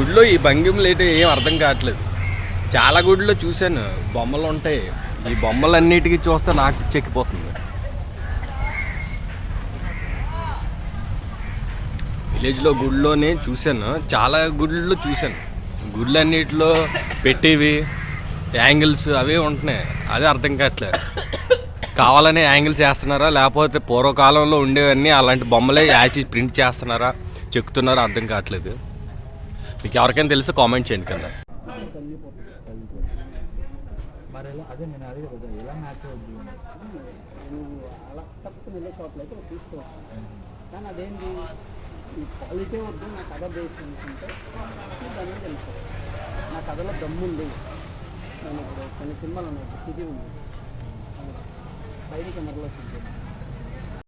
గుడిలో ఈ భంగిమలు ఏంటో ఏం అర్థం కావట్లేదు. చాలా గుడిలో చూశాను, బొమ్మలు ఉంటాయి. ఈ బొమ్మలన్నిటికీ చూస్తే నాకు పిచ్చెక్కిపోతుంది. విలేజ్లో గుడిలోనే చూశాను, చాలా గుడిలో చూశాను. గుళ్ళన్నిటిలో పెట్టేవి యాంగిల్స్ అవే ఉంటున్నాయి. అదే అర్థం కావట్లేదు. కావాలనే యాంగిల్స్ వేస్తున్నారా, లేకపోతే పూర్వకాలంలో ఉండేవన్నీ అలాంటి బొమ్మలే యాచి ప్రింట్ చేస్తున్నారా, చెక్కుతున్నారా అర్థం కావట్లేదు. మీకు ఎవరికైనా తెలిస్తే కామెంట్ చేయండి కదా. మరి అదే నేను అదే కదా ఎలా మ్యాచ్ అవుద్ది నువ్వు అలా తప్పుకుని వెళ్ళే చోట్ల అయితే తీసుకోవచ్చు. కానీ అదేంటి ఈ క్వాలిటీ వద్దు, నా కథ బేస్ అనుకుంటే దాని మీద వెళ్ళిపోవాలి. నా కథలో దమ్ము ఉంది. నేను ఇప్పుడు కొన్ని సినిమాలు ఉన్నాయి, ఇది ఉంది బయట కెమెరాలో చూద్దాం.